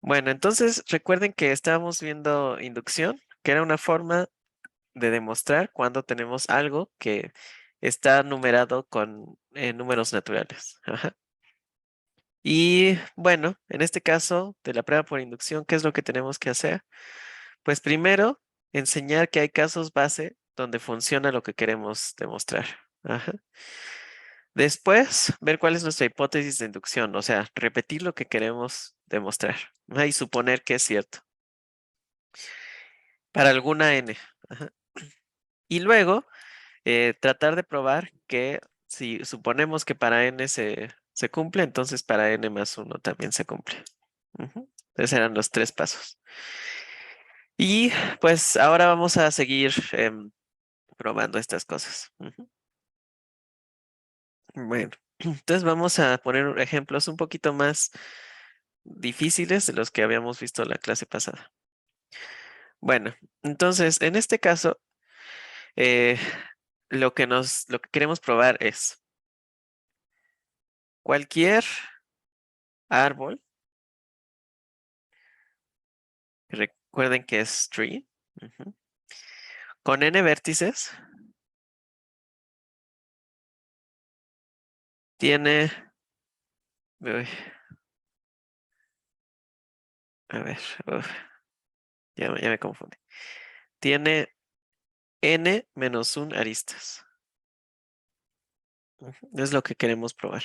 Bueno, entonces recuerden que estábamos viendo inducción, que era una forma de demostrar cuando tenemos algo que está numerado con números naturales. Ajá. Y bueno, en este caso de la prueba por inducción, ¿qué es lo que tenemos que hacer? Pues primero, enseñar que hay casos base donde funciona lo que queremos demostrar. Ajá. Después, ver cuál es nuestra hipótesis de inducción, o sea, repetir lo que queremos demostrar, ¿no? Y suponer que es cierto para alguna n. Ajá. Y luego, tratar de probar que si suponemos que para n se cumple, entonces para n más 1 también se cumple. Ujú. Esos eran los tres pasos. Y pues ahora vamos a seguir probando estas cosas. Ujú. Bueno, entonces vamos a poner ejemplos un poquito más difíciles de los que habíamos visto en la clase pasada. Bueno, entonces en este caso, eh, lo que queremos probar es cualquier árbol, recuerden que es tree, ujú, con n vértices, tiene, uy, a ver, uf, ya me confundí. Tiene n menos 1 aristas. Ujú, es lo que queremos probar.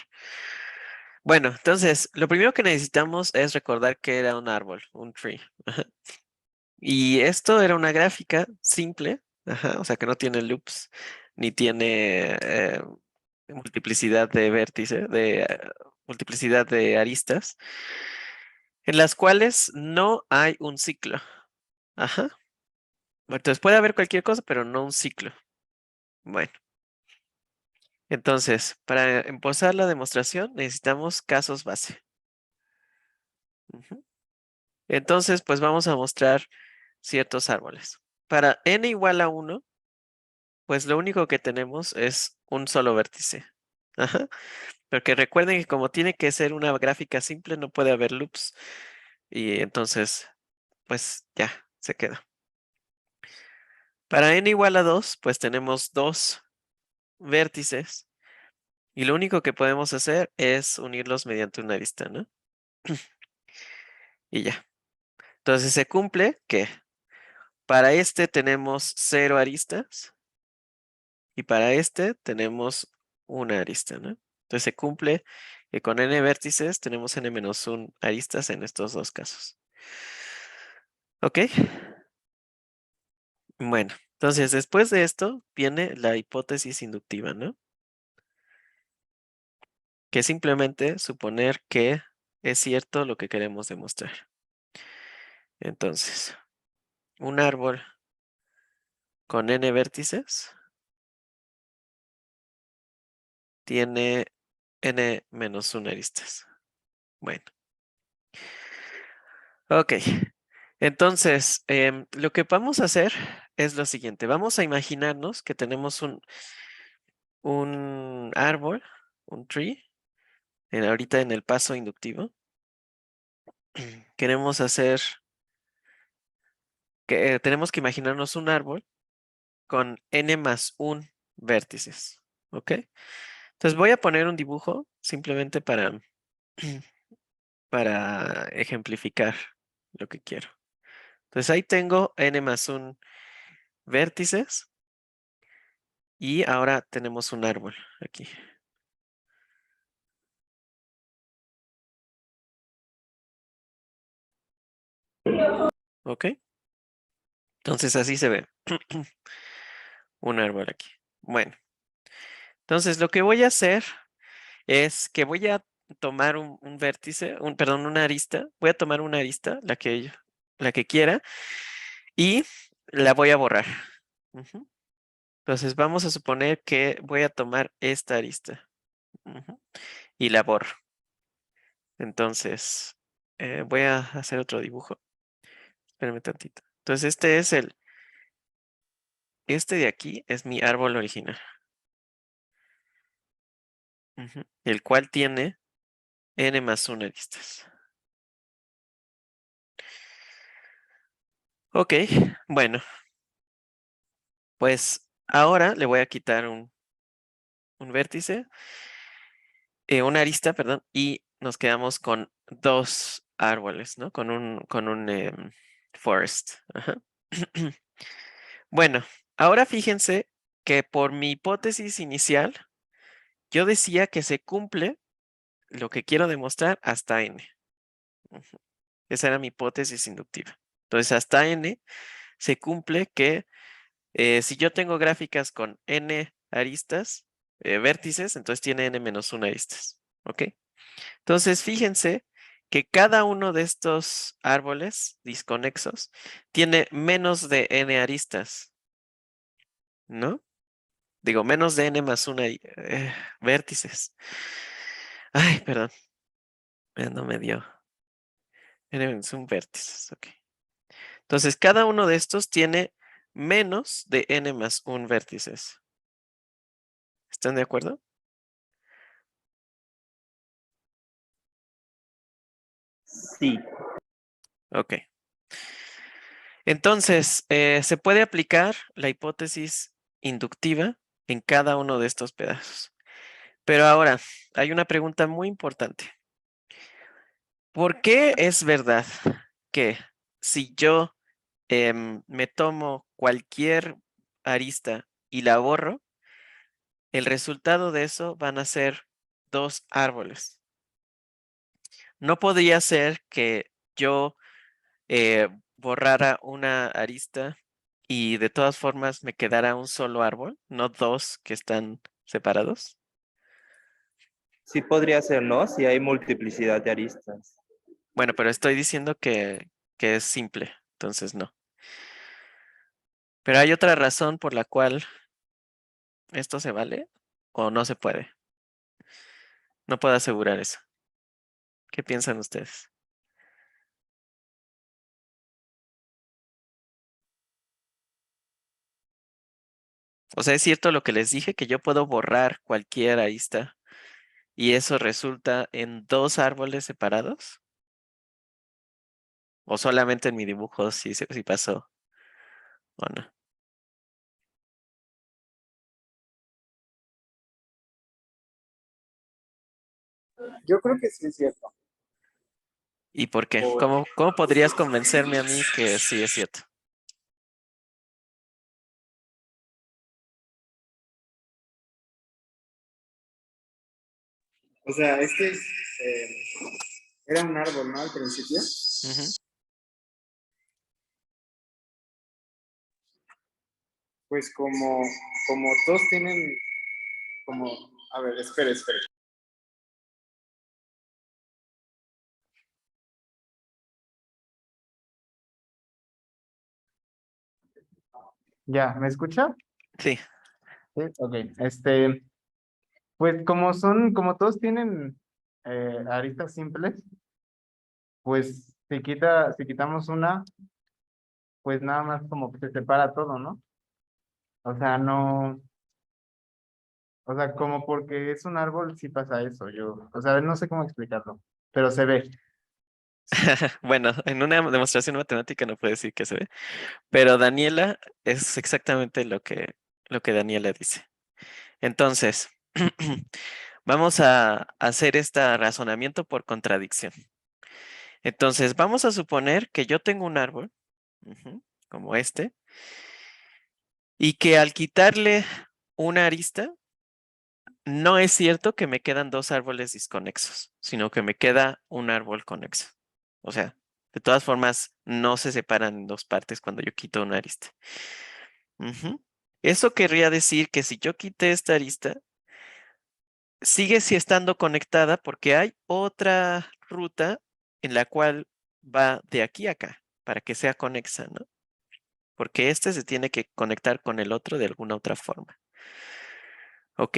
Bueno, entonces, lo primero que necesitamos es recordar que era un árbol, un tree. Ajá. Y esto era una gráfica simple, ajá, o sea que no tiene loops, ni tiene multiplicidad de vértices, multiplicidad de aristas, en las cuales no hay un ciclo. Ajá. Entonces puede haber cualquier cosa, pero no un ciclo. Bueno, entonces, para empezar la demostración necesitamos casos base. Ujú. Entonces, pues vamos a mostrar ciertos árboles. Para n igual a 1, pues lo único que tenemos es un solo vértice. Ajá. Porque recuerden que como tiene que ser una gráfica simple, no puede haber loops. Y entonces, pues ya, se queda. Para n igual a 2, pues tenemos dos vértices. Y lo único que podemos hacer es unirlos mediante una arista, ¿no? Y ya. Entonces se cumple que para este tenemos 0 aristas. Y para este tenemos una arista, ¿no? Entonces se cumple que con n vértices tenemos n-1 aristas en estos dos casos. ¿Ok? Bueno, entonces después de esto viene la hipótesis inductiva, ¿no? Que es simplemente suponer que es cierto lo que queremos demostrar. Entonces, un árbol con n vértices tiene n-1 aristas. Bueno, ok. Entonces, lo que vamos a hacer es lo siguiente. Vamos a imaginarnos que tenemos un árbol, un tree, ahorita en el paso inductivo. Queremos hacer, que tenemos que imaginarnos un árbol con n más 1 vértices. ¿Ok? Entonces voy a poner un dibujo simplemente para ejemplificar lo que quiero. Entonces ahí tengo n más 1 vértices y ahora tenemos un árbol aquí. ¿Ok? Entonces así se ve un árbol aquí. Bueno, entonces lo que voy a hacer es que voy a tomar un vértice, perdón, una arista. Voy a tomar una arista, la que quiera, y la voy a borrar. Ujú. Entonces vamos a suponer que voy a tomar esta arista, ujú, y la borro. Entonces voy a hacer otro dibujo. Espérame tantito. Entonces este de aquí es mi árbol original, ujú, el cual tiene n más 1 aristas. Ok, bueno, pues ahora le voy a quitar un vértice, una arista, perdón, y nos quedamos con dos árboles, ¿no? Con un forest. Ajá. Bueno, ahora fíjense que por mi hipótesis inicial, yo decía que se cumple lo que quiero demostrar hasta n. Ujú. Esa era mi hipótesis inductiva. Entonces, hasta n se cumple que si yo tengo gráficas con n aristas, vértices, entonces tiene n menos 1 aristas. ¿Ok? Entonces, fíjense que cada uno de estos árboles disconexos tiene menos de n aristas, ¿no? Digo, menos de n más 1 vértices. Ay, perdón, no me dio. N menos 1 vértices, ok. Entonces, cada uno de estos tiene menos de n más 1 vértices. ¿Están de acuerdo? Sí, Ok. Entonces, se puede aplicar la hipótesis inductiva en cada uno de estos pedazos. Pero ahora, hay una pregunta muy importante. ¿Por qué es verdad que si yo me tomo cualquier arista y la borro, el resultado de eso van a ser dos árboles? No podría ser que yo borrara una arista y de todas formas me quedara un solo árbol, no dos que están separados. sí podría ser, ¿no? Si hay multiplicidad de aristas. Bueno, pero estoy diciendo que es simple, entonces no. Pero hay otra razón por la cual esto se vale o no se puede. No puedo asegurar eso. ¿Qué piensan ustedes? O sea, es cierto lo que les dije, que yo puedo borrar cualquier arista y eso resulta en dos árboles separados. O solamente en mi dibujo sí pasó o no. Yo creo que sí es cierto. ¿Y por qué? Por- ¿Cómo podrías convencerme a mí que sí es cierto? o sea, es que era un árbol, ¿no? Al principio. Ujú. Pues como todos tienen como, a ver, espere. Ya, ¿me escucha? Sí. Sí, ok. Pues como todos tienen aristas simples, pues si quitamos una, pues nada más como que se separa todo, ¿no? O sea, no, o sea, como porque es un árbol, sí pasa eso, o sea, no sé cómo explicarlo, pero se ve. Bueno, en una demostración matemática no puede decir que se ve, pero Daniela es exactamente lo que Daniela dice. Entonces, vamos a hacer este razonamiento por contradicción. Entonces, vamos a suponer que yo tengo un árbol, ujú, como este, y que al quitarle una arista, no es cierto que me quedan dos árboles disconexos, sino que me queda un árbol conexo. O sea, de todas formas, no se separan en dos partes cuando yo quito una arista. Ujú. Eso querría decir que si yo quité esta arista, sigue sí estando conectada porque hay otra ruta en la cual va de aquí a acá para que sea conexa, ¿no? Porque este se tiene que conectar con el otro de alguna otra forma. ¿Ok?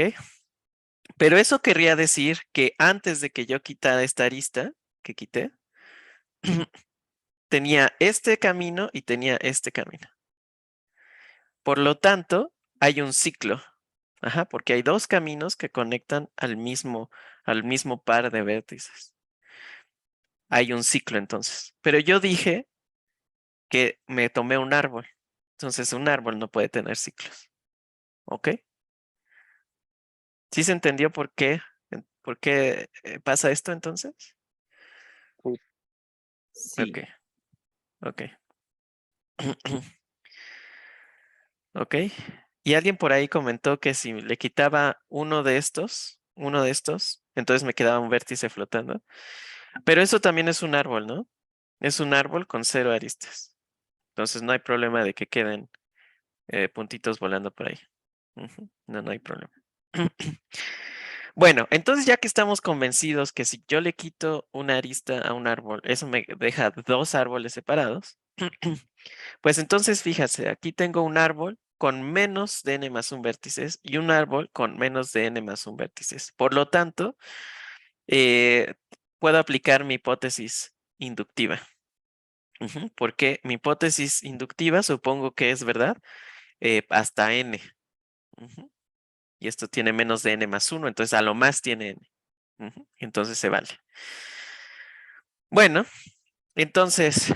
Pero eso querría decir que antes de que yo quitara esta arista que quité, tenía este camino y tenía este camino. Por lo tanto, hay un ciclo. Ajá, porque hay dos caminos que conectan al mismo par de vértices. Hay un ciclo entonces. Pero yo dije que me tomé un árbol. Entonces un árbol no puede tener ciclos. ¿Ok? ¿Sí se entendió por qué pasa esto entonces? Sí. Ok, ok. Ok. Y alguien por ahí comentó que si le quitaba uno de estos, entonces me quedaba un vértice flotando. Pero eso también es un árbol, ¿no? Es un árbol con 0 aristas. Entonces no hay problema de que queden puntitos volando por ahí. Ujú. No, no hay problema. Bueno, entonces ya que estamos convencidos que si yo le quito una arista a un árbol, eso me deja 2 árboles separados. Pues entonces fíjate, aquí tengo un árbol con menos de n más un vértices y un árbol con menos de n más un vértices. Por lo tanto, eh, puedo aplicar mi hipótesis inductiva. Porque mi hipótesis inductiva supongo que es verdad hasta n. Ujú. Y esto tiene menos de n más 1, entonces a lo más tiene n. Entonces se vale. Bueno, entonces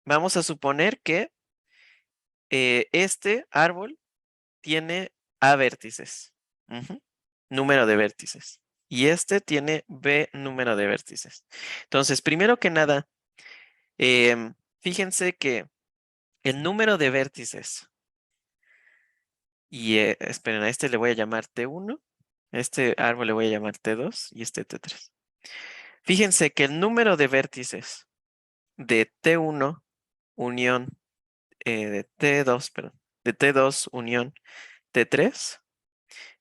vamos a suponer que este árbol tiene A vértices. Número de vértices. Y este tiene B número de vértices. Entonces, primero que nada, fíjense que el número de vértices, y esperen, a este le voy a llamar T1, a este árbol le voy a llamar T2 y este T3. Fíjense que el número de vértices de T1 unión de T2, perdón, de T2 unión T3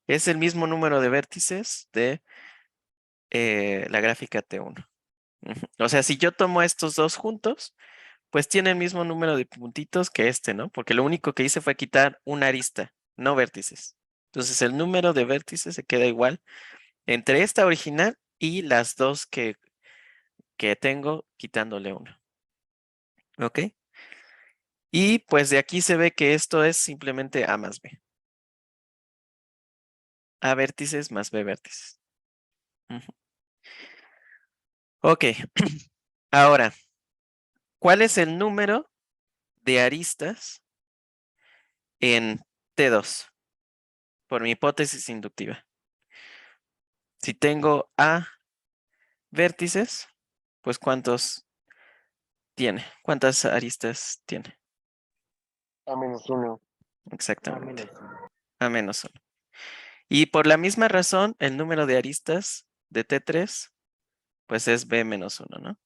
es el mismo número de vértices de la gráfica T1. O sea, si yo tomo estos dos juntos, pues tiene el mismo número de puntitos que este, ¿no? Porque lo único que hice fue quitar una arista, no vértices. Entonces el número de vértices se queda igual entre esta original y las dos que tengo quitándole uno. ¿Ok? Y pues de aquí se ve que esto es simplemente A más B. A vértices más B vértices. Ok. Ahora, ¿cuál es el número de aristas en T2? Por mi hipótesis inductiva. Si tengo A vértices, pues ¿cuántos tiene? ¿Cuántas aristas tiene? A-1. Exactamente. A menos 1. Y por la misma razón, el número de aristas de T3, pues es B menos 1, ¿no?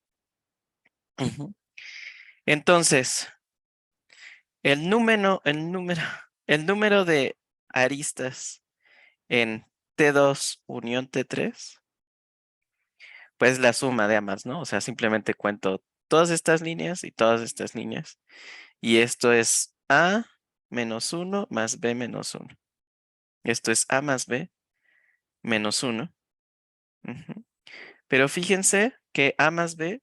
Entonces, el número de aristas en T2 unión T3, pues la suma de ambas, ¿no? O sea, simplemente cuento todas estas líneas y todas estas líneas. Y esto es A menos 1 más B menos 1. Esto es A más B menos 1. Pero fíjense que A más B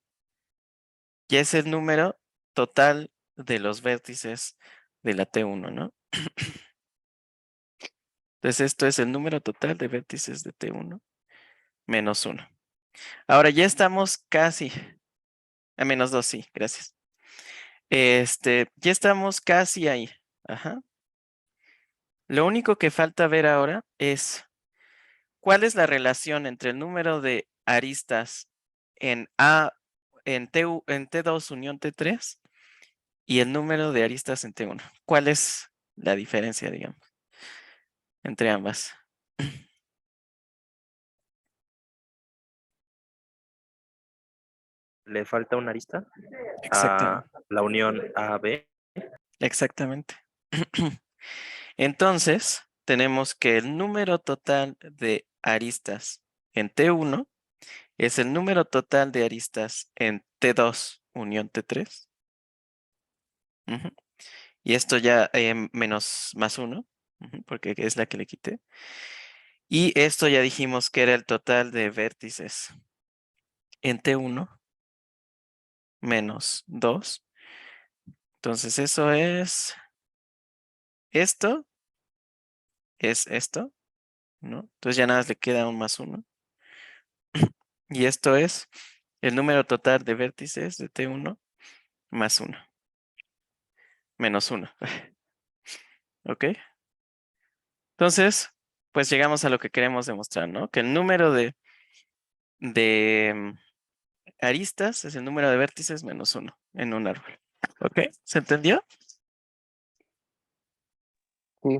ya es el número total de los vértices de la T1, ¿no? Entonces esto es el número total de vértices de T1 menos 1. Ahora ya estamos casi a menos 2, sí, gracias. Ya estamos casi ahí. Ajá. Lo único que falta ver ahora es cuál es la relación entre el número de aristas en en T2 unión T3 y el número de aristas en T1. ¿Cuál es la diferencia, digamos, entre ambas? Le falta una arista a Exactamente. la unión AB. Exactamente. Entonces, tenemos que el número total de aristas en T1 es el número total de aristas en T2 unión T3. Y esto ya menos más 1, porque es la que le quité. Y esto ya dijimos que era el total de vértices en T1 menos 2. Entonces eso esto es esto, ¿no? Entonces ya nada más le queda un más 1. Y esto es el número total de vértices de T1 más 1. Menos 1. ¿Ok? Entonces, pues llegamos a lo que queremos demostrar, ¿no? Que el número de aristas es el número de vértices menos 1 en un árbol. ¿Ok? ¿Se entendió? Sí.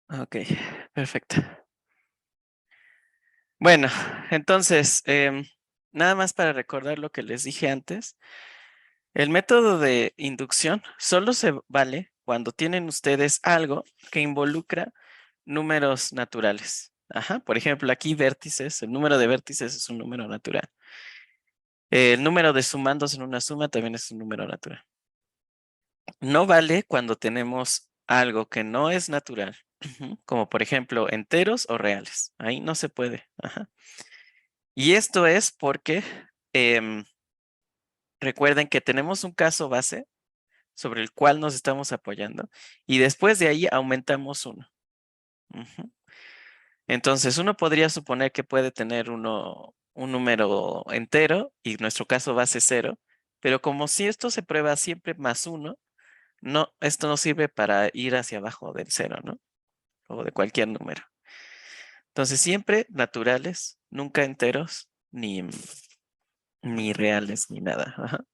Ok, perfecto. Bueno, entonces, nada más para recordar lo que les dije antes. El método de inducción solo se vale cuando tienen ustedes algo que involucra números naturales. Ajá, por ejemplo, aquí vértices, el número de vértices es un número natural. El número de sumandos en una suma también es un número natural. No vale cuando tenemos algo que no es natural, como por ejemplo enteros o reales. Ahí no se puede. Ajá. Y esto es porque recuerden que tenemos un caso base sobre el cual nos estamos apoyando y después de ahí aumentamos uno. Ujú. Entonces uno podría suponer que puede tener un número entero y nuestro caso base 0, pero como si esto se prueba siempre más 1, no, esto no sirve para ir hacia abajo del 0, ¿no? O de cualquier número. Entonces siempre naturales, nunca enteros, ni reales, ni nada. Ajá.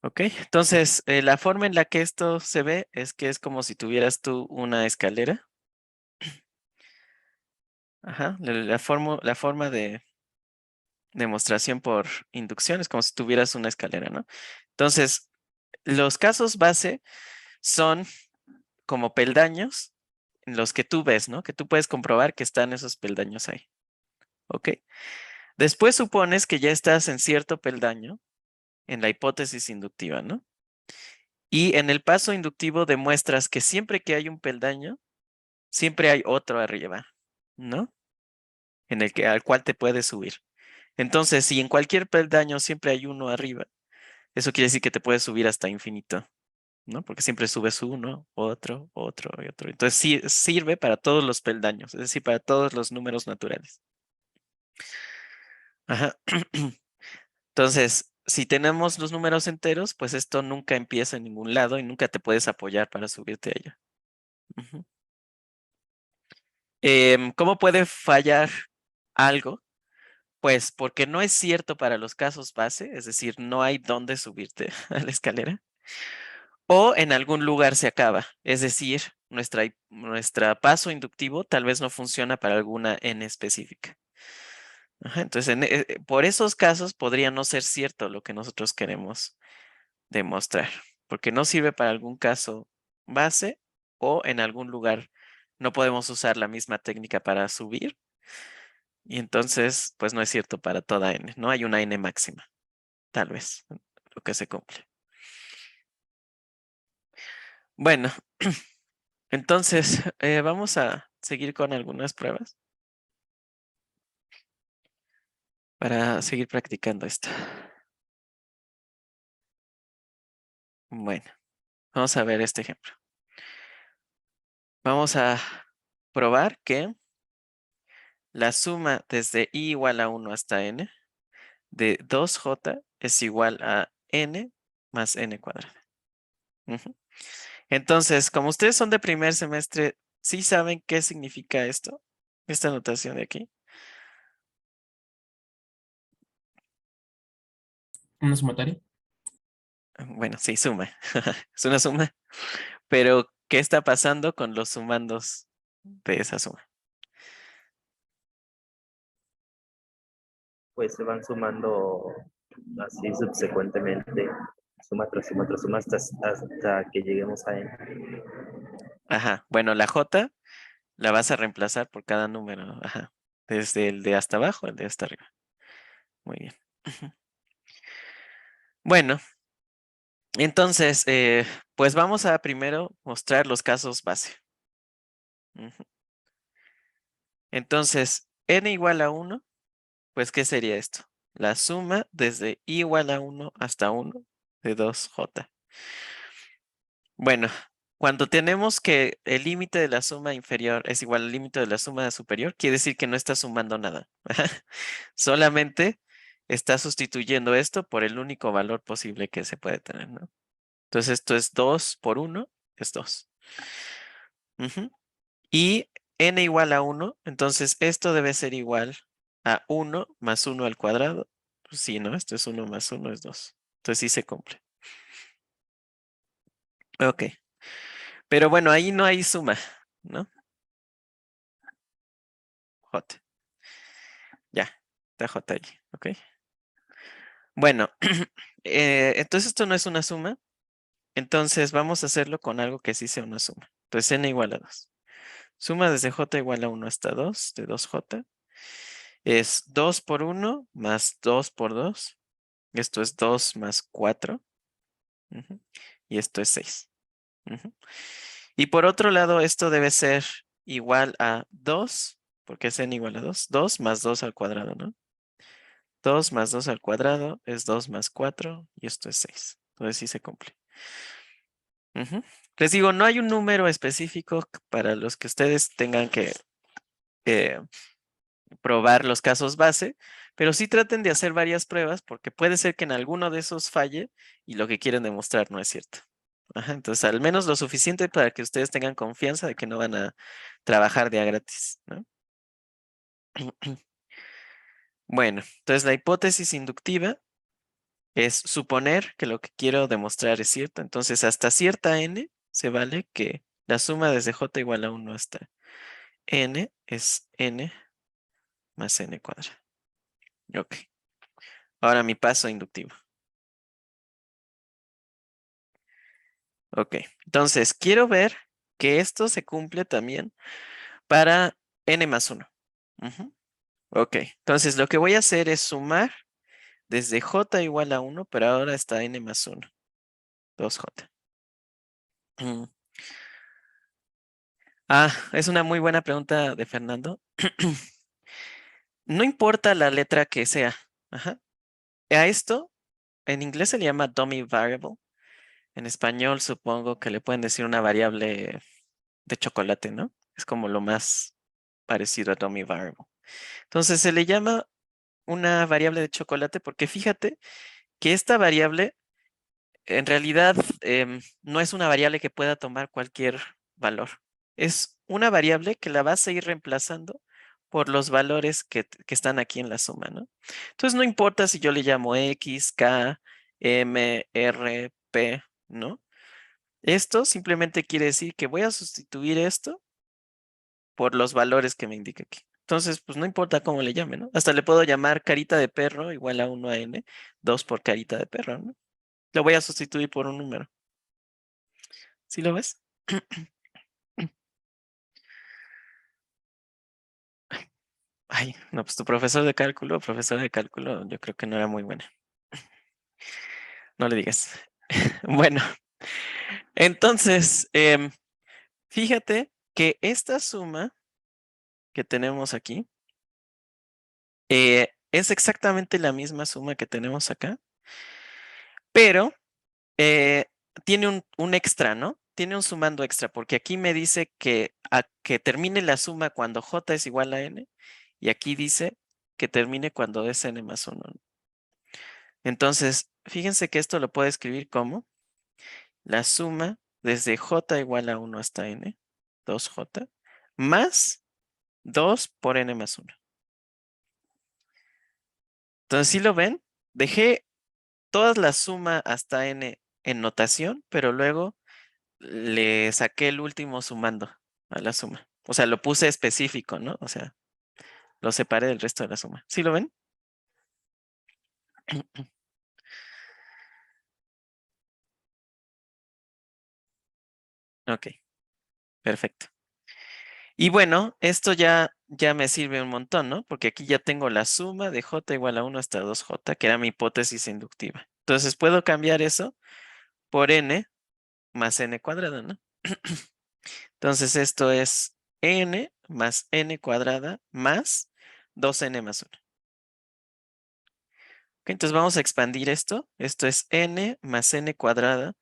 Ok, entonces la forma en la que esto se ve es que es como si tuvieras tú una escalera. Ajá, la forma de demostración por inducción es como si tuvieras una escalera, ¿no? Entonces, los casos base son como peldaños en los que tú ves, ¿no? Que tú puedes comprobar que están esos peldaños ahí. ¿Ok? Después supones que ya estás en cierto peldaño en la hipótesis inductiva, ¿no? Y en el paso inductivo demuestras que siempre que hay un peldaño, siempre hay otro arriba, ¿no? Al cual te puedes subir. Entonces, si en cualquier peldaño siempre hay uno arriba, eso quiere decir que te puedes subir hasta infinito, ¿no? Porque siempre subes uno, otro, otro y otro. Entonces, sí sirve para todos los peldaños, es decir, para todos los números naturales. Ajá. Entonces, si tenemos los números enteros, pues esto nunca empieza en ningún lado y nunca te puedes apoyar para subirte a ella. Ujú. ¿Cómo puede fallar algo? Pues porque no es cierto para los casos base, es decir, no hay dónde subirte a la escalera. O en algún lugar se acaba, es decir, nuestra paso inductivo tal vez no funciona para alguna n específica. Ajá, entonces, por esos casos podría no ser cierto lo que nosotros queremos demostrar, porque no sirve para algún caso base o en algún lugar no podemos usar la misma técnica para subir y entonces pues no es cierto para toda n, no hay una n máxima, tal vez, lo que se cumple. Bueno, entonces vamos a seguir con algunas pruebas para seguir practicando esto. Bueno, vamos a ver este ejemplo. Vamos a probar que la suma desde i igual a 1 hasta n de 2j es igual a n más n cuadrada. Ujú. Entonces, como ustedes son de primer semestre, ¿sí saben qué significa esto? Esta notación de aquí. ¿Una sumatoria? Bueno, sí, suma. Es una suma. Pero, ¿qué está pasando con los sumandos de esa suma? Pues se van sumando así subsecuentemente, suma tras suma hasta que lleguemos a n. Ajá. Bueno, la j la vas a reemplazar por cada número. Ajá. Desde el de hasta abajo al de hasta arriba. Muy bien. Ujú. Bueno, entonces, pues vamos a primero mostrar los casos base. Ujú. Entonces, n igual a 1, pues, ¿qué sería esto? La suma desde i igual a 1 hasta 1 de 2j. Bueno, cuando tenemos que el límite de la suma inferior es igual al límite de la suma superior, quiere decir que no está sumando nada. Solamente está sustituyendo esto por el único valor posible que se puede tener, ¿no? Entonces esto es 2 por 1, es 2. Ujú. Y n igual a 1, entonces esto debe ser igual a 1 más 1 al cuadrado. Pues sí, ¿no? Esto es 1 más 1 es 2. Entonces sí se cumple. Ok. Pero bueno, ahí no hay suma, ¿no? J. Ya, está J allí, ¿ok? Bueno, entonces esto no es una suma. Entonces vamos a hacerlo con algo que sí sea una suma. Entonces n igual a 2. Suma desde j igual a 1 hasta 2, de 2j. Es 2 por 1 más 2 por 2. Esto es 2 más 4. Ujú. Y esto es 6. Ujú. Y por otro lado, esto debe ser igual a 2, porque es n igual a 2. 2 más 2 al cuadrado, ¿no? 2 más 2 al cuadrado es 2 más 4 y esto es 6. Entonces sí se cumple. Ujú. Les digo, no hay un número específico para los que ustedes tengan que probar los casos base, pero sí traten de hacer varias pruebas porque puede ser que en alguno de esos falle y lo que quieren demostrar no es cierto. Ajá, entonces, al menos lo suficiente para que ustedes tengan confianza de que no van a trabajar de a gratis, ¿no? Bueno, entonces la hipótesis inductiva es suponer que lo que quiero demostrar es cierto. Entonces, hasta cierta n se vale que la suma desde j igual a 1 hasta n es n más n cuadrado. Ok. Ahora mi paso inductivo. Ok. Entonces, quiero ver que esto se cumple también para n más 1. Ujú. Ok. Entonces, lo que voy a hacer es sumar desde j igual a 1, pero ahora está n más 1. 2j. Mm. Es una muy buena pregunta de Fernando. No importa la letra que sea. Ajá. A esto, en inglés se le llama dummy variable. En español supongo que le pueden decir una variable de chocolate, ¿no? Es como lo más parecido a dummy variable. Entonces se le llama una variable de chocolate porque fíjate que esta variable en realidad no es una variable que pueda tomar cualquier valor. Es una variable que la vas a ir reemplazando por los valores que están aquí en la suma, ¿no? Entonces no importa si yo le llamo X, K, M, R, P, ¿no? Esto simplemente quiere decir que voy a sustituir esto por los valores que me indica aquí. Entonces, pues no importa cómo le llame, ¿no? Hasta le puedo llamar carita de perro igual a 1 a n, 2 por carita de perro, ¿no? Lo voy a sustituir por un número. ¿Sí lo ves? Ay, no, pues tu profesor de cálculo, profesora de cálculo, yo creo que no era muy buena. No le digas. Bueno, entonces, fíjate que esta suma que tenemos aquí es exactamente la misma suma que tenemos acá, pero tiene un extra, ¿no? Tiene un sumando extra, porque aquí me dice que, que termine la suma cuando j es igual a n, y aquí dice que termine cuando es n más 1. Entonces, fíjense que esto lo puedo escribir como la suma desde j igual a 1 hasta n, 2j, más 2 por n más 1. Entonces, ¿sí lo ven? Dejé toda la suma hasta n en notación, pero luego le saqué el último sumando a la suma. O sea, lo puse específico, ¿no? O sea, lo separé del resto de la suma. ¿Sí lo ven? Ok, perfecto. Y bueno, esto ya me sirve un montón, ¿no? Porque aquí ya tengo la suma de j igual a 1 hasta 2j, que era mi hipótesis inductiva. Entonces puedo cambiar eso por n más n cuadrada, ¿no? Entonces esto es n más n cuadrada más 2n más 1. Ok, entonces vamos a expandir esto. Esto es n más n cuadrada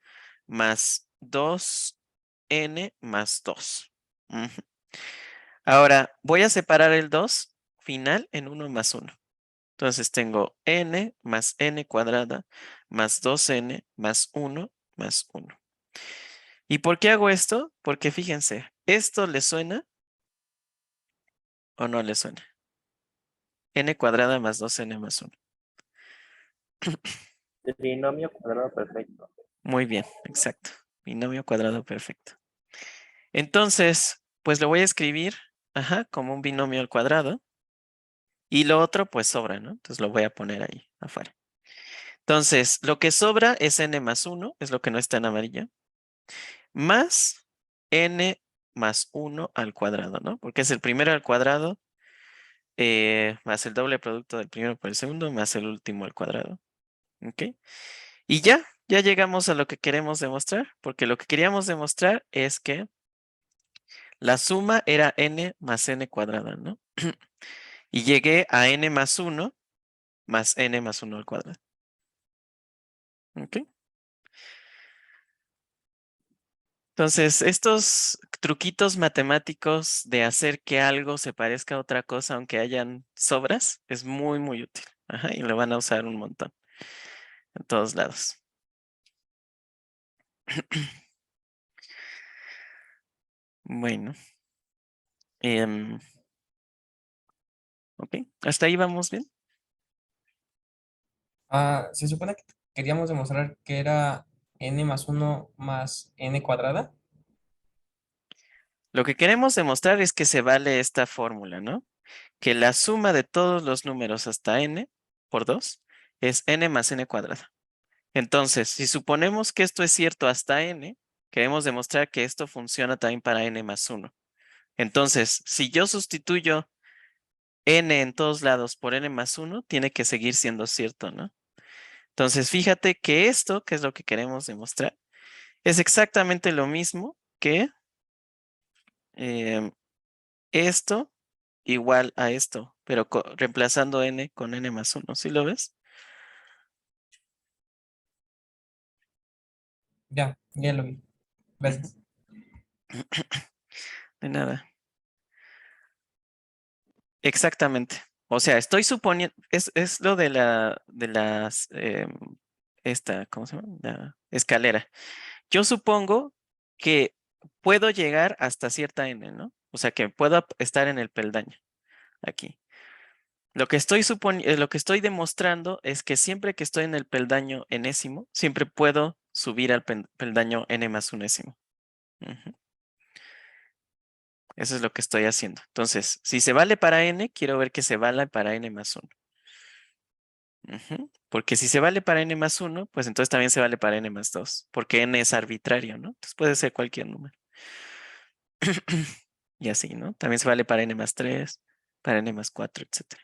más 2n más 2. Ahora voy a separar el 2 final en 1 más 1. Entonces tengo n más n cuadrada más 2n más 1 más 1. ¿Y por qué hago esto? Porque fíjense, ¿esto le suena o no le suena? N cuadrada más 2n más 1. Trinomio cuadrado perfecto. Muy bien, exacto. Binomio cuadrado perfecto. Entonces, pues lo voy a escribir, como un binomio al cuadrado. Y lo otro, pues sobra, ¿no? Entonces lo voy a poner ahí afuera. Entonces, lo que sobra es n más 1, es lo que no está en amarillo, más n más 1 al cuadrado, ¿no? Porque es el primero al cuadrado más el doble producto del primero por el segundo más el último al cuadrado. ¿Ok? Y ya llegamos a lo que queremos demostrar, porque lo que queríamos demostrar es que la suma era n más n cuadrada, ¿no? Y llegué a n más 1 más n más 1 al cuadrado. ¿Ok? Entonces, estos truquitos matemáticos de hacer que algo se parezca a otra cosa, aunque hayan sobras, es muy, muy útil. Y lo van a usar un montón en todos lados. Bueno. Ok, hasta ahí vamos bien. Se supone que queríamos demostrar que era n más 1 más n cuadrada. Lo que queremos demostrar es que se vale esta fórmula, ¿no? Que la suma de todos los números hasta n por 2 es n más n cuadrada. Entonces, si suponemos que esto es cierto hasta n, queremos demostrar que esto funciona también para n más 1. Entonces, si yo sustituyo n en todos lados por n más 1, tiene que seguir siendo cierto, ¿no? Entonces, fíjate que esto, que es lo que queremos demostrar, es exactamente lo mismo que esto igual a esto, pero reemplazando n con n más 1. ¿Sí lo ves? Ya lo vi. Gracias. De nada. Exactamente. O sea, estoy suponiendo, es lo de las, ¿cómo se llama? La escalera. Yo supongo que puedo llegar hasta cierta n, ¿no? O sea, que puedo estar en el peldaño, aquí. Lo que estoy demostrando es que siempre que estoy en el peldaño enésimo, siempre puedo subir al peldaño n más unésimo. Eso es lo que estoy haciendo. Entonces, si se vale para n, quiero ver que se vale para n más 1. Porque si se vale para n más 1, pues entonces también se vale para n más 2, porque n es arbitrario, ¿no? Entonces puede ser cualquier número. Y así, ¿no? También se vale para n más 3, para n más 4, etc.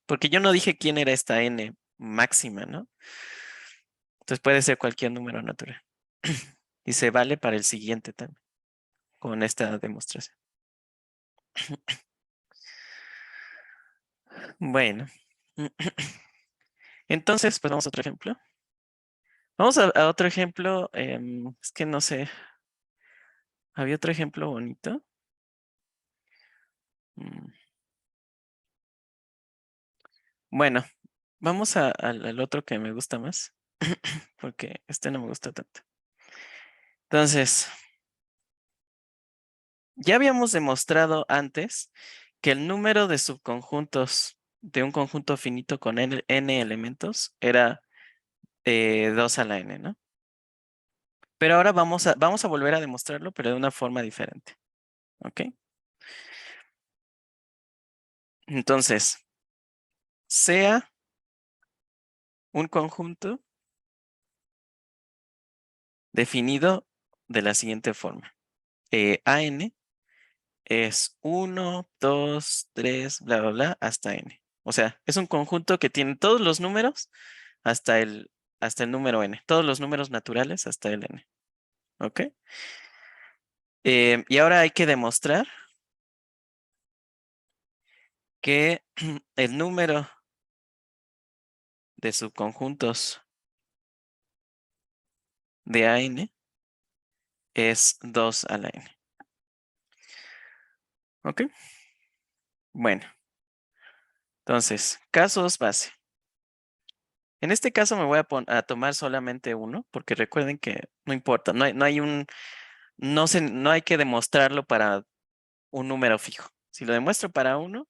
Porque yo no dije quién era esta n máxima, ¿no? Entonces puede ser cualquier número natural. Y se vale para el siguiente también, con esta demostración. Bueno. Entonces, pues vamos a otro ejemplo. Vamos a otro ejemplo. Es que no sé. Había otro ejemplo bonito. Bueno, vamos al otro que me gusta más. Porque este no me gusta tanto. Entonces, ya habíamos demostrado antes que el número de subconjuntos de un conjunto finito con n elementos era 2 a la n, ¿no? Pero ahora vamos a volver a demostrarlo, pero de una forma diferente. ¿Ok? Entonces, sea un conjunto definido de la siguiente forma. AN es 1, 2, 3, bla, bla, bla, hasta n. O sea, es un conjunto que tiene todos los números hasta el número n. Todos los números naturales hasta el n. ¿Ok? Y ahora hay que demostrar que el número de subconjuntos de AN es 2 a la n. ¿Ok? Bueno. Entonces, casos base. En este caso me voy a tomar solamente uno, porque recuerden que no importa, no hay que demostrarlo para un número fijo. Si lo demuestro para uno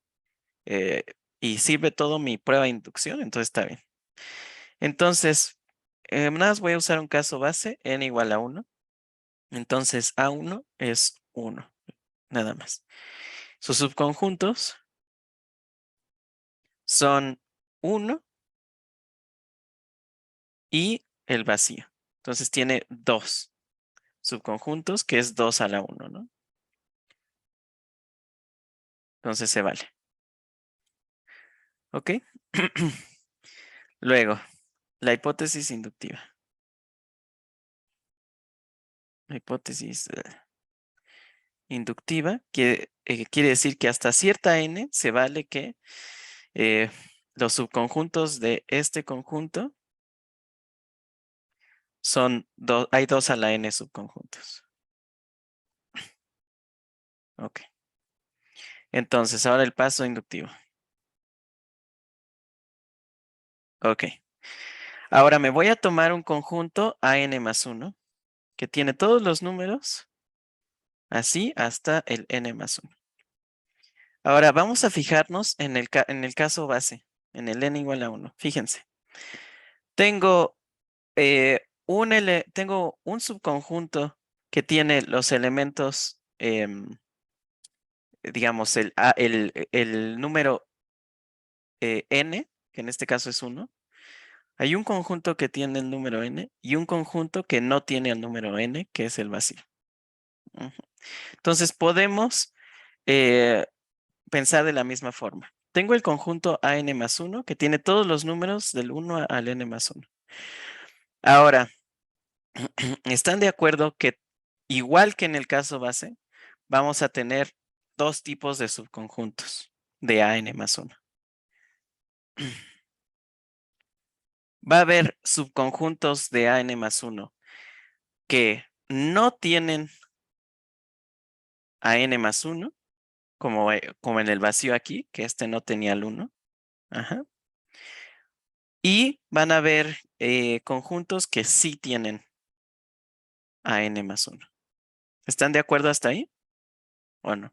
eh, y sirve todo mi prueba de inducción, entonces está bien. Entonces, nada más voy a usar un caso base, n igual a 1. Entonces, A1 es 1, nada más. Sus subconjuntos son 1 y el vacío. Entonces tiene 2 subconjuntos, que es 2 a la 1, ¿no? Entonces se vale. ¿Ok? Luego, la hipótesis inductiva. La hipótesis inductiva quiere decir que hasta cierta n se vale que los subconjuntos de este conjunto hay 2 a la n subconjuntos. Ok. Entonces, ahora el paso inductivo. Ok. Ahora me voy a tomar un conjunto AN más 1 que tiene todos los números así hasta el n más 1. Ahora vamos a fijarnos en el caso base, en el n igual a 1. Fíjense. Tengo un subconjunto que tiene los elementos, digamos, el número n, que en este caso es 1. Hay un conjunto que tiene el número n y un conjunto que no tiene el número n, que es el vacío. Entonces podemos pensar de la misma forma. Tengo el conjunto AN más 1 que tiene todos los números del 1 al n más 1. Ahora, ¿están de acuerdo que igual que en el caso base, vamos a tener dos tipos de subconjuntos de AN más 1? Va a haber subconjuntos de AN más 1 que no tienen AN más 1, como en el vacío aquí, que este no tenía el 1. Ajá. Y van a haber conjuntos que sí tienen AN más 1. ¿Están de acuerdo hasta ahí? ¿O no?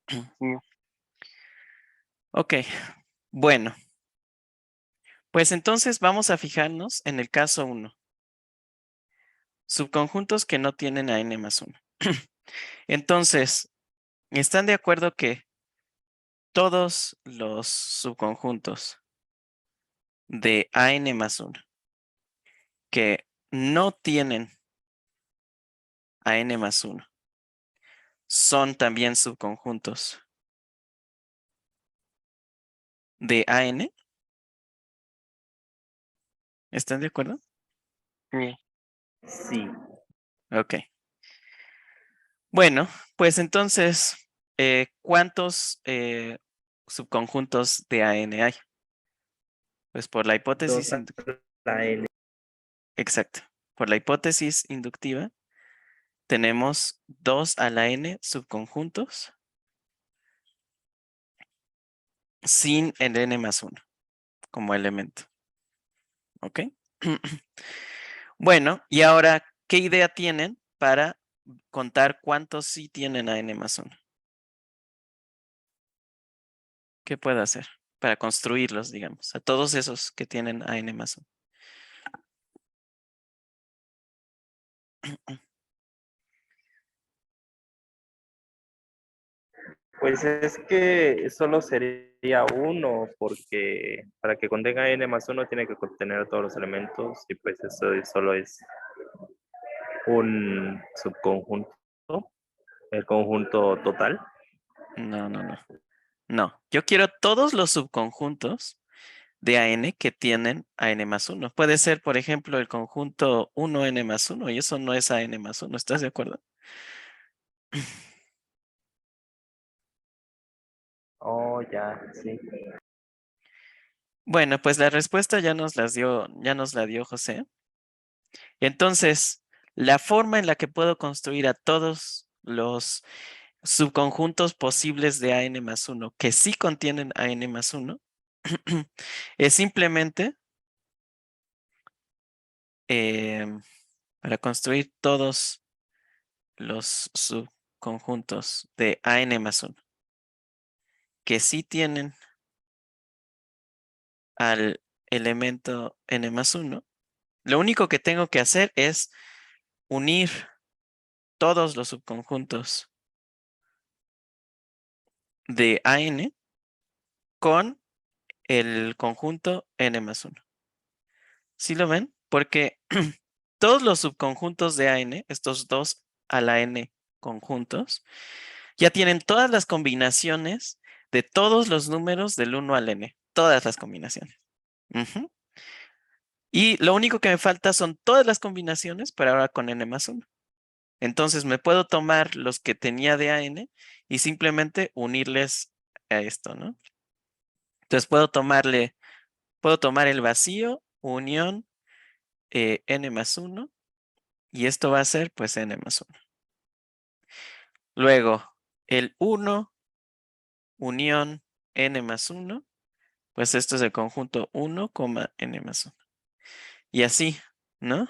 Sí. Ok, bueno. Pues entonces vamos a fijarnos en el caso 1. Subconjuntos que no tienen AN más 1. Entonces, ¿están de acuerdo que todos los subconjuntos de AN más 1 que no tienen AN más 1 son también subconjuntos de AN? ¿Están de acuerdo? Sí. Sí. Ok. Bueno, pues entonces, ¿cuántos subconjuntos de AN hay? Pues por la hipótesis 2 a la n. exacto. Por la hipótesis inductiva, tenemos 2 a la n subconjuntos sin el n más 1 como elemento. ¿Ok? Bueno, y ahora, ¿qué idea tienen para contar cuántos sí tienen a n más 1? ¿Qué puedo hacer para construirlos, digamos, a todos esos que tienen a n más 1? Pues es que solo sería uno, porque para que contenga n más 1 tiene que contener todos los elementos, y pues eso solo es un subconjunto, el conjunto total. No, no, no. No, yo quiero todos los subconjuntos de AN que tienen AN más 1. Puede ser, por ejemplo, el conjunto 1N más 1 y eso no es AN más 1. ¿Estás de acuerdo? Oh, ya, sí. Bueno, pues la respuesta ya nos la dio José. Entonces, la forma en la que puedo construir a todos los subconjuntos posibles de AN más 1 que sí contienen AN más 1 es simplemente para construir todos los subconjuntos de AN más 1 que sí tienen al elemento N más 1, lo único que tengo que hacer es unir todos los subconjuntos de AN con el conjunto N más 1. ¿Sí lo ven? Porque todos los subconjuntos de AN, estos dos a la N conjuntos, ya tienen todas las combinaciones de todos los números del 1 al N. Todas las combinaciones. Ujú. Y lo único que me falta son todas las combinaciones, pero ahora con N más 1. Entonces me puedo tomar los que tenía de AN y simplemente unirles a esto, ¿no? Entonces puedo tomar el vacío, unión, N más 1, y esto va a ser pues N más 1. Luego, el 1, unión, N más 1, pues esto es el conjunto 1, N más 1. Y así, ¿no?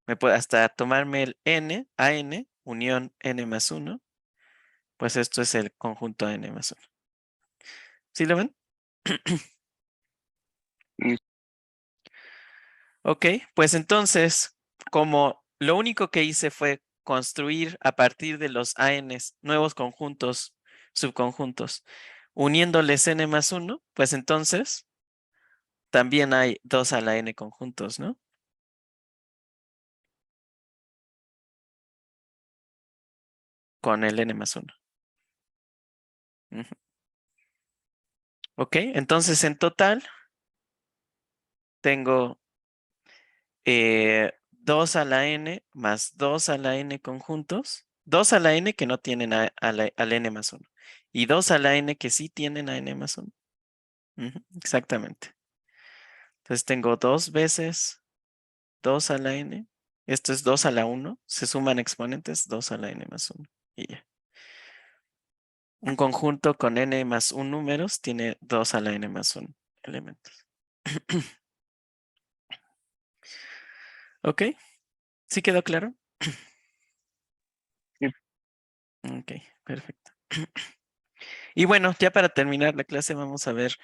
Me puedo hasta tomarme el N, AN, unión N más 1, pues esto es el conjunto N más 1. ¿Sí lo ven? Sí. Ok, pues entonces, como lo único que hice fue construir a partir de los ANs nuevos conjuntos, subconjuntos, uniéndoles N más 1, pues entonces también hay 2 a la N conjuntos, ¿no? Con el N más 1. Ujú. Ok, entonces en total tengo 2 a la N más 2 a la N conjuntos. 2 a la N que no tienen al N más 1. Y 2 a la N que sí tienen a N más 1. Ujú, exactamente. Entonces tengo 2 veces 2 a la N. Esto es 2 a la 1. Se suman exponentes, 2 a la N más 1. Y ya. Un conjunto con N más 1 números tiene 2 a la N más 1 elementos. Ok, ¿sí quedó claro? Sí. Ok, perfecto. Y bueno, ya para terminar la clase vamos a ver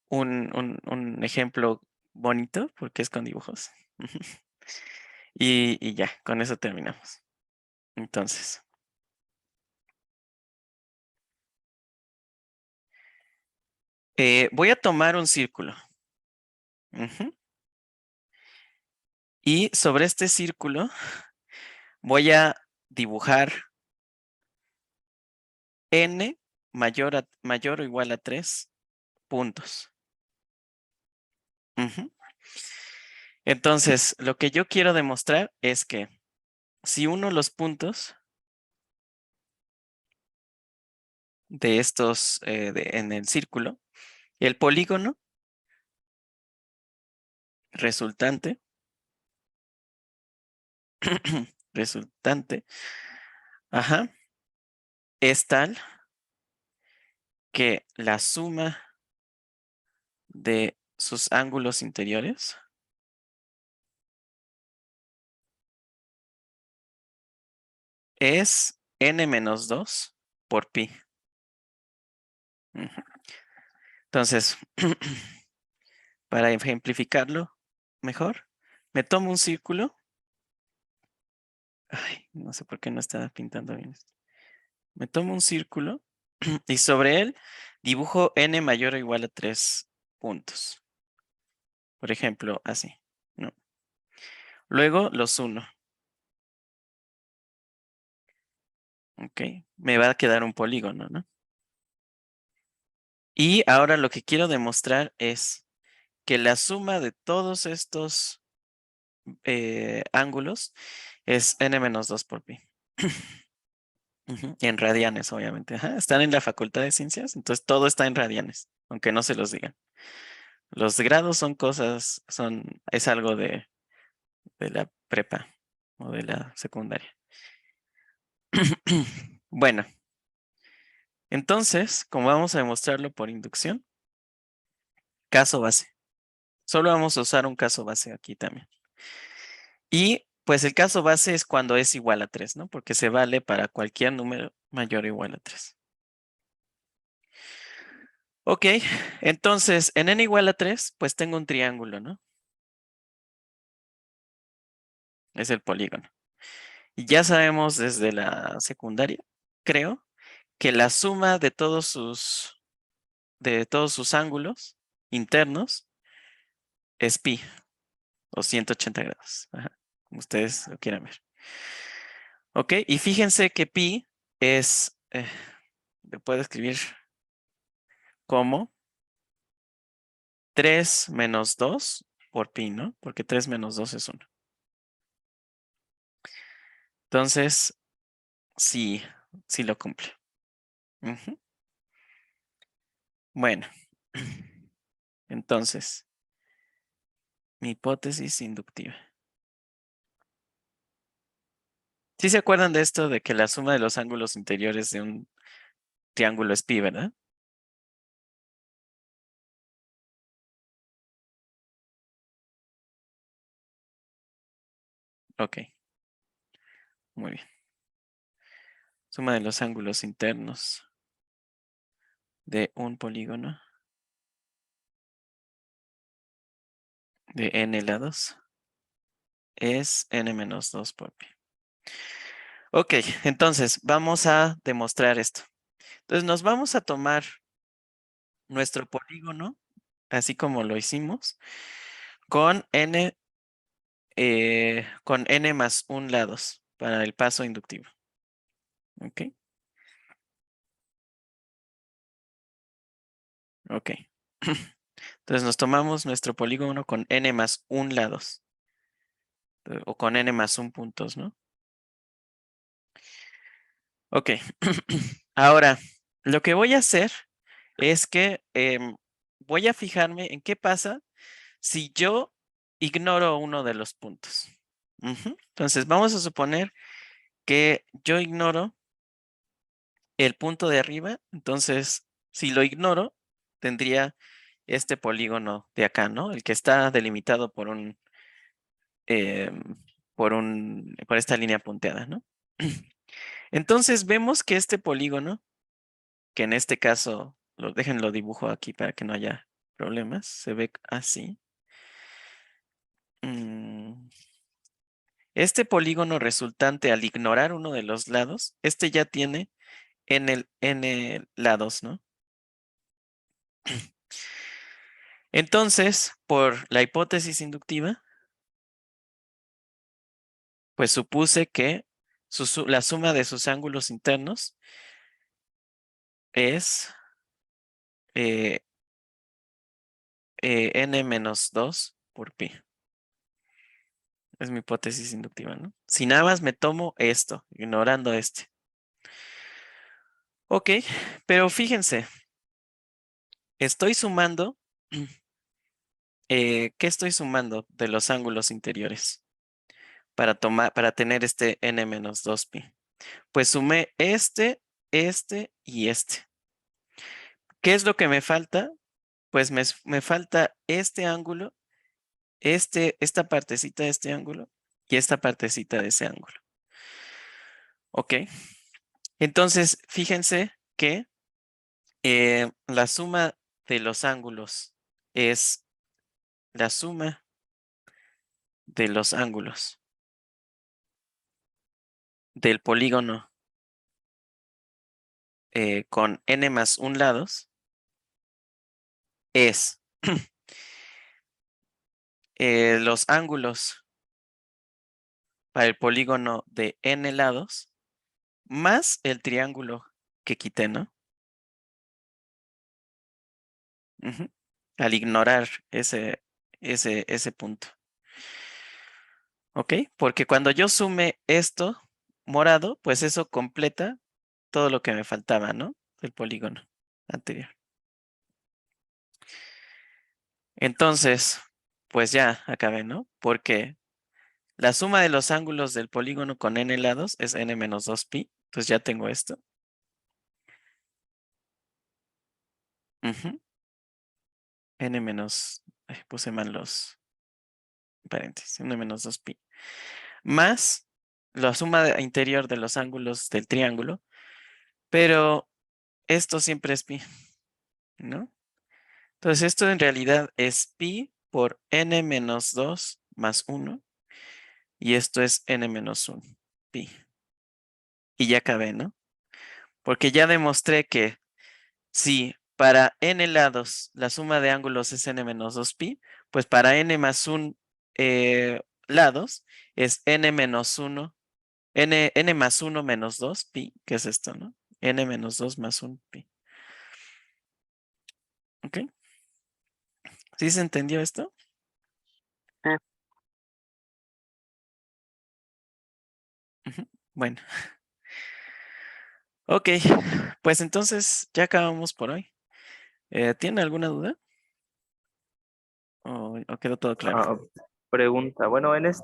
un ejemplo bonito, porque es con dibujos. Y ya, con eso terminamos. Entonces, voy a tomar un círculo. Ujú. Y sobre este círculo voy a dibujar n mayor o igual a 3 puntos. Ujú. Entonces, lo que yo quiero demostrar es que si uno de los puntos de estos en el círculo, el polígono resultante, ajá, es tal que la suma de sus ángulos interiores es n-2 por pi. Ujú. Entonces, para ejemplificarlo mejor, me tomo un círculo. Ay, no sé por qué no estaba pintando bien esto. Me tomo un círculo y sobre él dibujo n mayor o igual a 3 puntos. Por ejemplo, así, ¿no? Luego los uno. Ok, me va a quedar un polígono, ¿no? Y ahora lo que quiero demostrar es que la suma de todos estos ángulos es n-2 por pi. Ujú, en radianes, obviamente. Ajá, están en la Facultad de Ciencias, entonces todo está en radianes, aunque no se los digan. Los grados son cosas, es algo de la prepa o de la secundaria. Bueno, entonces, como vamos a demostrarlo por inducción, caso base. Solo vamos a usar un caso base aquí también. Y pues el caso base es cuando es igual a 3, ¿no? Porque se vale para cualquier número mayor o igual a 3. Ok, entonces en n igual a 3, pues tengo un triángulo, ¿no? Es el polígono. Y ya sabemos desde la secundaria, creo, que la suma de todos sus ángulos internos es pi, o 180 grados. Ajá, como ustedes lo quieran ver. Ok, y fíjense que pi es, le puedo escribir como 3 menos 2 por pi, ¿no? Porque 3 menos 2 es 1. Entonces, sí, sí lo cumple. Ujú. Bueno, entonces, mi hipótesis inductiva. ¿Sí se acuerdan de esto de que la suma de los ángulos interiores de un triángulo es pi, verdad? Ok, muy bien. Suma de los ángulos internos de un polígono de n lados es n menos 2 por pi. Ok, entonces vamos a demostrar esto. Entonces nos vamos a tomar nuestro polígono, así como lo hicimos, con n más 1 lados para el paso inductivo. Ok, ok. Entonces nos tomamos nuestro polígono con n más 1 lados, o con n más 1 puntos, ¿no? Ok. Ahora, lo que voy a hacer es que voy a fijarme en qué pasa si yo ignoro uno de los puntos. Ujú. Entonces, vamos a suponer que yo ignoro el punto de arriba. Entonces, si lo ignoro, tendría este polígono de acá, ¿no? El que está delimitado por por esta línea punteada, ¿no? Entonces, vemos que este polígono, que en este caso, déjenlo dibujo aquí para que no haya problemas, se ve así. Este polígono resultante al ignorar uno de los lados, este ya tiene n lados, ¿no? Entonces, por la hipótesis inductiva, pues supuse que la suma de sus ángulos internos es n menos 2 por pi. Es mi hipótesis inductiva, ¿no? Si nada más me tomo esto, ignorando este. Ok, pero fíjense, estoy sumando, ¿qué estoy sumando de los ángulos interiores para tener este n menos 2 pi? Pues sumé este y este. ¿Qué es lo que me falta? Pues me falta este ángulo, esta partecita de este ángulo y esta partecita de ese ángulo. Ok. Entonces, fíjense que la suma de los ángulos es la suma de los ángulos del polígono con n más 1 lados es los ángulos para el polígono de n lados más el triángulo que quité, ¿no? Ujú. Al ignorar ese punto. ¿Ok? Porque cuando yo sume esto morado, pues eso completa todo lo que me faltaba, ¿no? Del polígono anterior. Entonces, pues ya acabé, ¿no? Porque la suma de los ángulos del polígono con n lados es n menos 2 pi. Entonces ya tengo esto. Ujú. N menos, puse mal los paréntesis, N menos 2pi. Más la suma interior de los ángulos del triángulo, pero esto siempre es pi, ¿no? Entonces esto en realidad es pi por n menos 2 más 1 y esto es n menos 1, pi. Y ya acabé, ¿no? Porque ya demostré que si para n lados la suma de ángulos es n menos 2pi, pues para n más 1 lados es n menos 1, n más 1 menos 2 pi, que es esto, ¿no? N menos 2 más 1 pi. ¿Ok? ¿Sí se entendió esto? Sí. Ujú. Bueno. Ok, pues entonces ya acabamos por hoy. ¿Tiene alguna duda? ¿O quedó todo claro? Pregunta, bueno, en este